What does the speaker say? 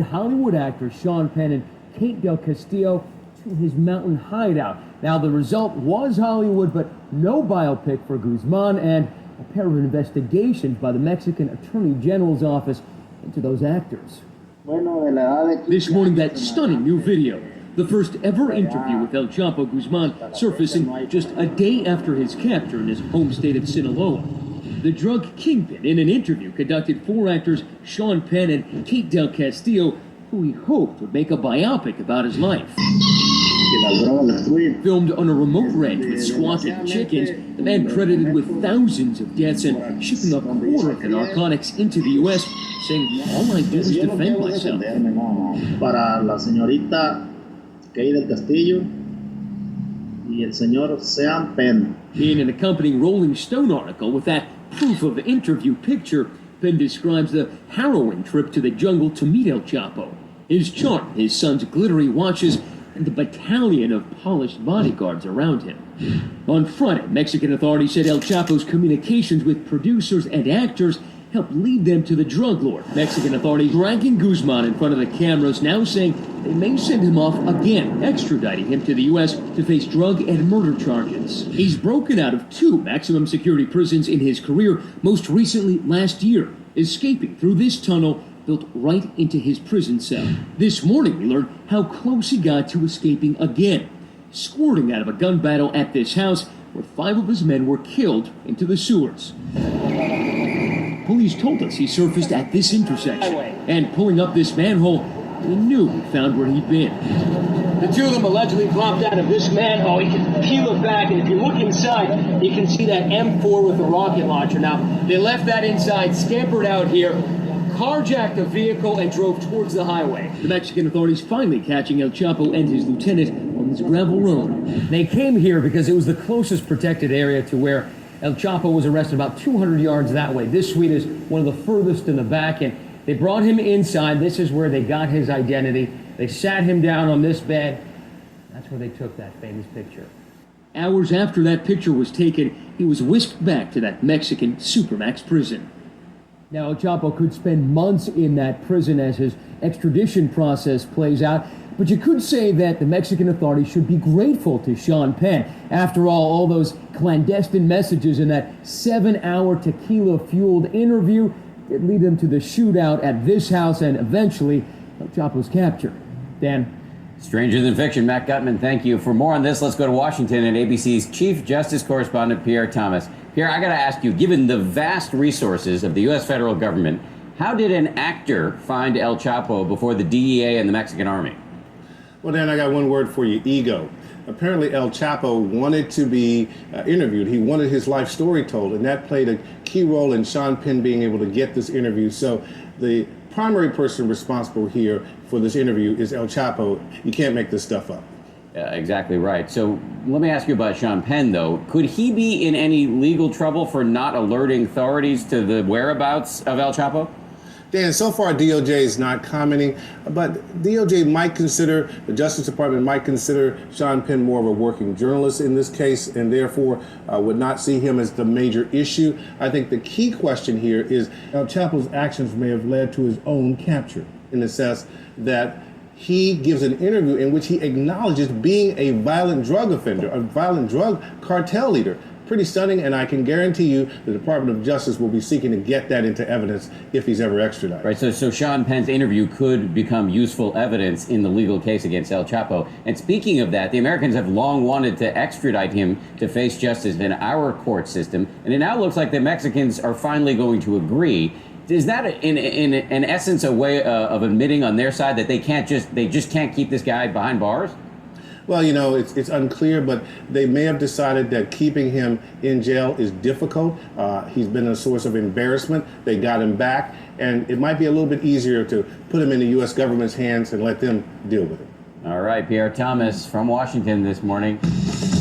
Hollywood actor Sean Penn and Kate Del Castillo to his mountain hideout. Now, the result was Hollywood, but no biopic for Guzman and a pair of investigations by the Mexican Attorney General's office into those actors. This morning, that stunning new video, the first ever interview with El-Chapo Guzman, surfacing just a day after his capture in his home state of Sinaloa. The drug kingpin, in an interview conducted for actors Sean Penn and Kate Del Castillo, who he hoped would make a biopic about his life. Filmed on a remote ranch with squatted chickens, the man credited with thousands of deaths and shipping a quarter of the narcotics into the U.S., saying, "All I do is defend myself." Para la señorita Kate Del Castillo y el señor Sean Penn. In an accompanying Rolling Stone article with that proof of interview picture, Penn describes the harrowing trip to the jungle to meet El-Chapo, his charm, his son's glittery watches, and the battalion of polished bodyguards around him. On Friday, Mexican authorities said El-Chapo's communications with producers and actors helped lead them to the drug lord. Mexican authorities dragging Guzman in front of the cameras, now saying they may send him off again, extraditing him to the U.S. to face drug and murder charges. He's broken out of 2 maximum security prisons in his career, most recently last year, escaping through this tunnel built right into his prison cell. This morning, we learned how close he got to escaping again, squirting out of a gun battle at this house where 5 of his men were killed into the sewers. Police told us he surfaced at this intersection, and pulling up this manhole, we knew we found where he'd been. The 2 of them allegedly dropped out of this manhole. You can peel it back, and if you look inside, you can see that M4 with the rocket launcher. Now, they left that inside, scampered out here, carjacked a vehicle, and drove towards the highway. The Mexican authorities finally catching El-Chapo and his lieutenant on this gravel road. They came here because it was the closest protected area to where El-Chapo was arrested, about 200 yards that way. This suite is one of the furthest in the back, and they brought him inside. This is where they got his identity. They sat him down on this bed. That's where they took that famous picture. Hours after that picture was taken, he was whisked back to that Mexican Supermax prison. Now, El-Chapo could spend months in that prison as his extradition process plays out. But you could say that the Mexican authorities should be grateful to Sean Penn. After all those clandestine messages in that 7-hour tequila-fueled interview did lead them to the shootout at this house and eventually El-Chapo's capture. Dan? Stranger than fiction. Matt Gutman, thank you. For more on this, let's go to Washington and ABC's Chief Justice Correspondent Pierre Thomas. Pierre, I got to ask you, given the vast resources of the U.S. federal government, how did an actor find El-Chapo before the DEA and the Mexican army? Well, Dan, I got one word for you: ego. Apparently, El-Chapo wanted to be interviewed. He wanted his life story told, and that played a key role in Sean Penn being able to get this interview. So the primary person responsible here for this interview is El-Chapo. You can't make this stuff up. Exactly right. So let me ask you about Sean Penn, though. Could he be in any legal trouble for not alerting authorities to the whereabouts of El-Chapo? Dan, so far DOJ is not commenting, but DOJ might consider, the Justice Department might consider Sean Penn more of a working journalist in this case, and therefore would not see him as the major issue. I think the key question here is El-Chapo's actions may have led to his own capture, in the sense that he gives an interview in which he acknowledges being a violent drug offender, a violent drug cartel leader. Pretty stunning, and I can guarantee you the Department of Justice will be seeking to get that into evidence if he's ever extradited. Right, so Sean Penn's interview could become useful evidence in the legal case against El-Chapo. And speaking of that, the Americans have long wanted to extradite him to face justice in our court system, and it now looks like the Mexicans are finally going to agree. Is that, in essence, a way of admitting on their side that they just can't keep this guy behind bars? Well, you know, it's unclear, but they may have decided that keeping him in jail is difficult. He's been a source of embarrassment. They got him back, and it might be a little bit easier to put him in the U.S. government's hands and let them deal with it. All right, Pierre Thomas from Washington this morning.